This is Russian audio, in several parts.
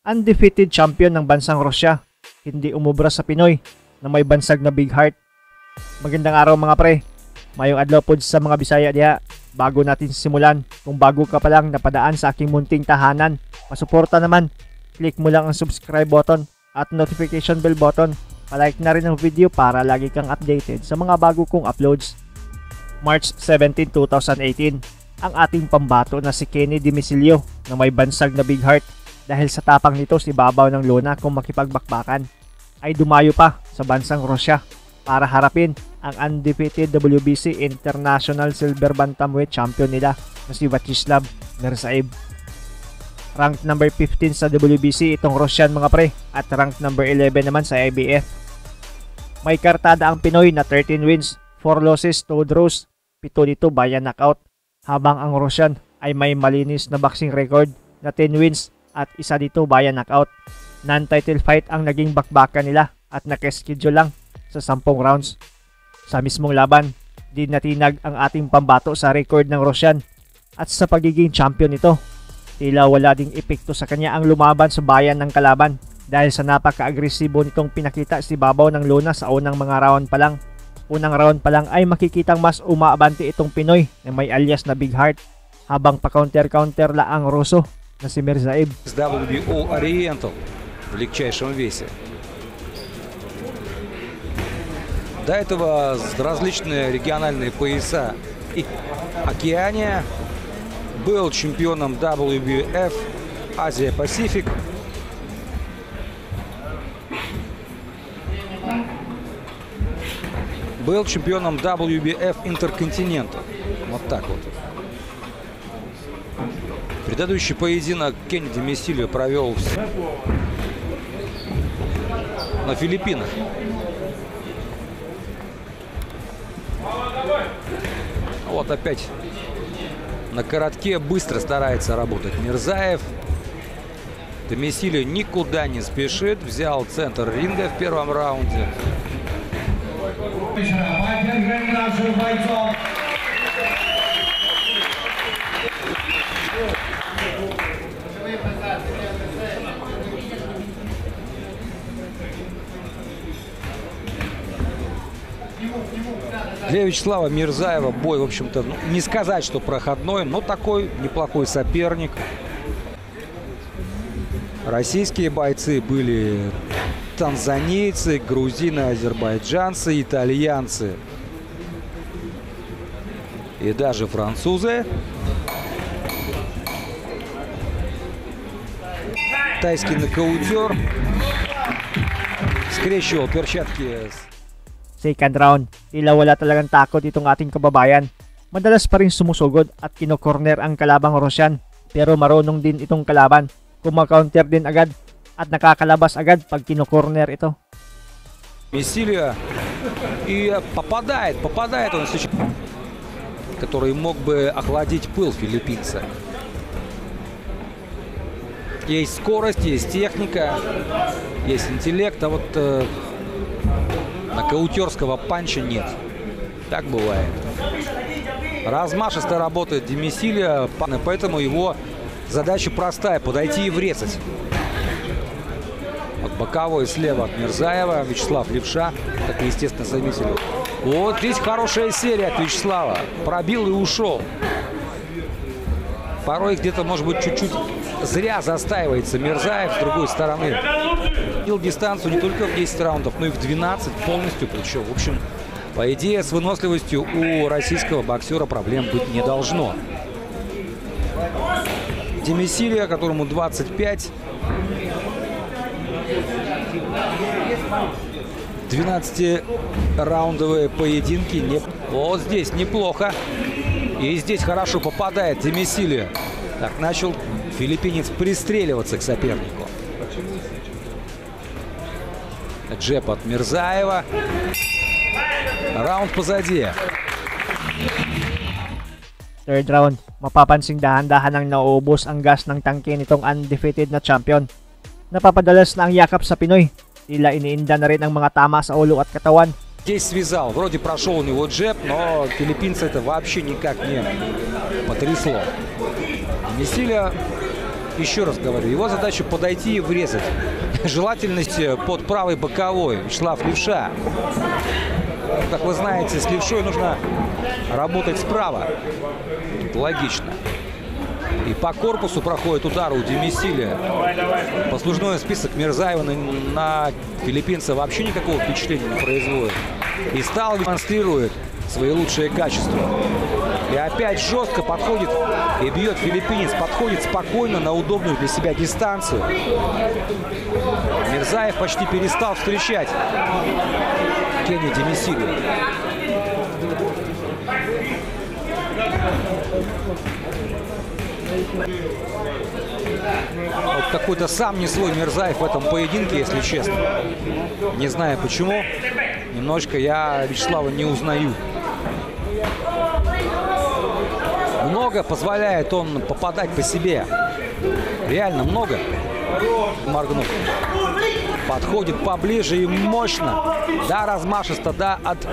undefeated champion ng bansang Russia, hindi umubra sa Pinoy na may bansag na big heart. Magandang araw mga pre, mayong adlaw pod sa mga Bisaya diha. Bago natin simulan, kung bago ka pa lang napadaan sa aking munting tahanan, pasuporta naman, click mo lang ang subscribe button at notification bell button. Palike na rin ang video para lagi kang updated sa mga bago kong uploads. March 17, 2018, ang ating pambato na si Kenny Dimisilio na may bansag na big heart dahil sa tapang nito si babaw ng lona kung makipagbakbakan ay dumayo pa sa bansang Russia para harapin ang undefeated WBC International Silver Bantamweight Champion nila na si Vyacheslav Mirzaev. Ranked number 15 sa WBC itong Russian mga pre at ranked number 11 naman sa IBF. May kartada ang Pinoy na 13 wins, 4 losses, 2 draws, 7 dito via knockout, habang ang Russian ay may malinis na boxing record na 10 wins at isa dito via knockout. Non-title fight ang naging bakbakan nila at nakaschedule lang sa 10 rounds. Sa mismong laban, di natinag ang ating pambato sa record ng Russian at sa pagiging champion nito. Tila wala ding epekto sa kanya ang lumaban sa bayan ng kalaban dahil sa napaka-agresibo nitong pinakita si babaw ng lona sa unang mga round pa lang. Unang round pa lang ay makikitang mas umaabante itong Pinoy na may alias na big heart habang pa-counter-counter la ang Ruso на Mirzaev. С WBO Oriental в легчайшем весе. До этого различные региональные пояса и Океания. Был чемпионом WBF Азия-Пасифик. Был чемпионом WBF Интерконтинентал. Вот так вот. Предыдущий поединок Kenny Dimisilio провел на Филиппинах. Вот опять на коротке быстро старается работать Мирзаев. Dimisilio никуда не спешит. Взял центр ринга в первом раунде. Для Вячеслава Мирзаева бой, в общем-то, не сказать, что проходной, но такой неплохой соперник. Российские бойцы были танзанийцы, грузины, азербайджанцы, итальянцы и даже французы. Тайский нокаутер скрещивал перчатки. Second round, tila wala talagang takot itong ating kababayan. Madalas pa rin sumusugod at kinokorner ang kalabang Russian. Pero marunong din itong kalaban. Kumakounter din agad at nakakalabas agad pag kinokorner ito. Dimisilio и попадает он сейчас, который мог бы охладить пыл филиппинца. Есть скорость, есть техника, есть интеллект, а вот нокаутерского панча нет. Так бывает. Размашисто работает Dimisilio, поэтому его задача простая — подойти и врезать. Вот боковой слева от Мирзаева, Вячеслав левша, как вы естественно заметили. Вот здесь хорошая серия от Вячеслава. Пробил и ушел. Порой где-то, может быть, чуть-чуть зря застаивается Мирзаев с другой стороны. Бил дистанцию не только в 10 раундов, но и в 12 полностью. Причем, в общем, по идее, с выносливостью у российского боксера проблем быть не должно. Dimisilio, которому 25, 12-раундовые поединки. Вот здесь неплохо. И здесь хорошо попадает Dimisilio. Так, начал филиппинец пристреливаться к сопернику. Джеб от Мирзаева. Раунд позади. Third round, mapapansing dahan-dahan ang nauubos ang gas ng tangke nitong undefeated na champion. Napapadalas na ang yakap sa Pinoy. Tila iniinda na rin ang mga tama sa ulo at katawan. Здесь связал. Вроде прошел у него джеб, но филиппинца это вообще никак не потрясло. Dimisilio еще раз говорю, его задача подойти и врезать. Желательность под правый боковой. Вячеслав левша. Как вы знаете, с левшой нужно работать справа. Логично. И по корпусу проходит удар у Демисилия. Послужной список Мирзаева на филиппинца вообще никакого впечатления не производит. И стал демонстрирует свои лучшие качества. И опять жестко подходит и бьет филиппинец. Подходит спокойно на удобную для себя дистанцию. Мирзаев почти перестал встречать Кенни Демисилия. Вот какой-то сам не свой Мирзаев в этом поединке, если честно. Не знаю почему. Немножко я Вячеслава не узнаю. Много позволяет он попадать по себе. Реально много. Моргнув. Подходит поближе и мощно. Да, размашисто, да, от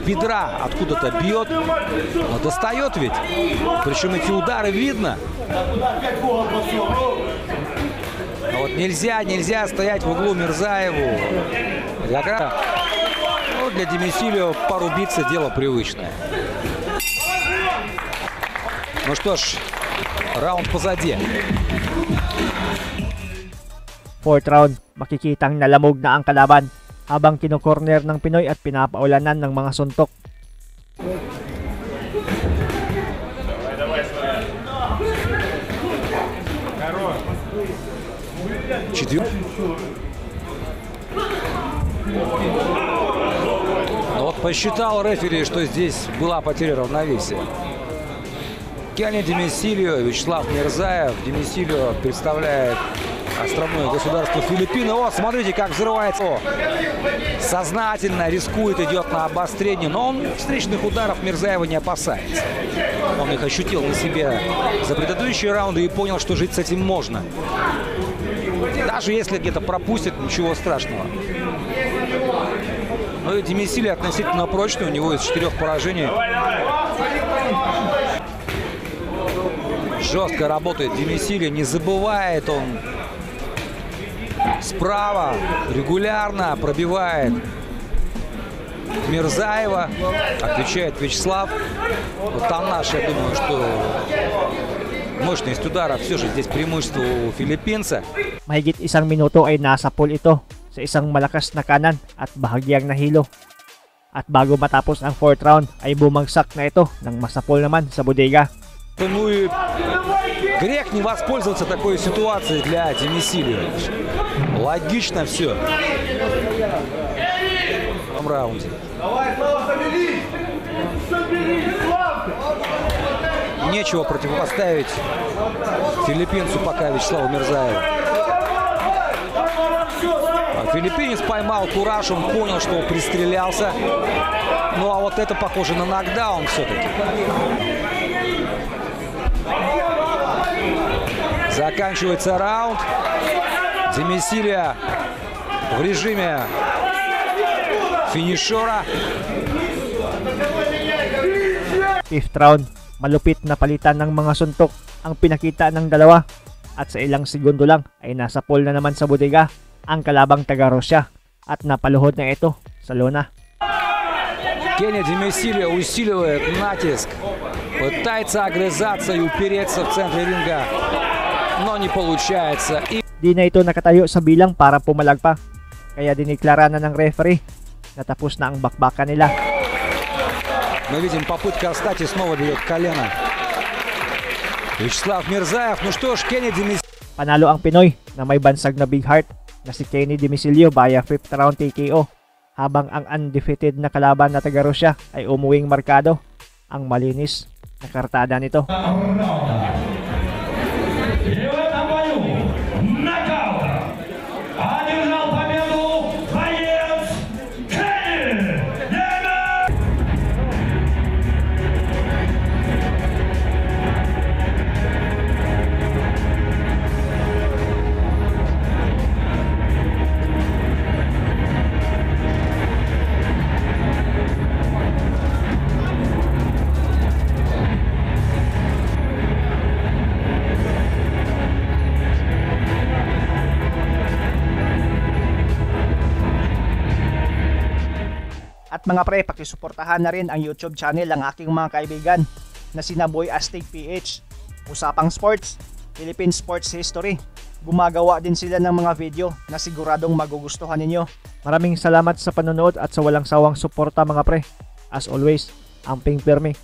бедра откуда-то бьет. Но достает ведь. Причем эти удары видно. Но вот нельзя стоять в углу Мирзаеву. Ну, для Демисилио порубиться дело привычное. Ну что ж, раунд позади. Fourth round, makikitang nalamog na ang kalaban habang kinokorner ng Pinoy at pinapaulanan ng mga suntok. Но вот посчитал рефери, что здесь была потеря равновесия. Кенни Демисилио, Вячеслав Мирзаев. Демисилио представляет островное государство Филиппины. О, смотрите, как взрывается. О, сознательно рискует, идет на обострение. Но он встречных ударов Мирзаева не опасается. Он их ощутил на себе за предыдущие раунды и понял, что жить с этим можно. Даже если где-то пропустит, ничего страшного. Ну и Демисилио относительно прочный. У него из 4 поражений. Жестко работает Демисилио, не забывает он. Справа регулярно пробивает Мирзаева. Отвечает Вячеслав. Вот там наш, я думаю, что мощность удара все же здесь преимущество у филиппинца. Mahigit 1 minuto ay nasa pool ito sa isang malakas na kanan at bahagyang nahilo. At bago matapos ang 4th round ay bumagsak na ito ng masapol naman sa bodega. Ну и грех не воспользоваться такой ситуацией для Демисилио. Логично все. В этом раунде. Нечего противопоставить филиппинцу пока Вячеславу Мирзаеву. Филиппинец поймал кураж, он понял, что пристрелялся. Ну а вот это похоже на нокдаун все-таки. Заканчивается раунд. Демисилио в режиме финишера. 5th round, malupit na palitan ng mga suntok ang pinakita ng dalawa at sa ilang segundo lang ay nasa pool na naman sa bodega ang kalabang taga-Russia at napaluhod na ito sa lona. Кенни Демисилио усиливает натиск, пытается огрызаться и упереться в центре ринга, но не получается. Di na ito nakatayo sa bilang para pumalag pa, kaya diniklara na ng referee na tapos na ang bakbakan nila. Мы видим, попытка встать и снова бьет колено. Вячеслав Мирзаев, ну что ж, Кенни Демисилио. Panalo ang Pinoy na may bansag na big heart na si Kennedy Demicilio via 5th round TKO, habang ang undefeated na kalaban na taga-Russia ay umuwing markado. Ang malinis na kartada nito. At mga pre, pakisuportahan na rin ang YouTube channel ng aking mga kaibigan na sina Boy Astig PH. Usapang sports, Philippine Sports History. Gumagawa din sila ng mga video na siguradong magugustuhan ninyo. Maraming salamat sa panonood at sa walang sawang suporta mga pre. As always, amping pirmi.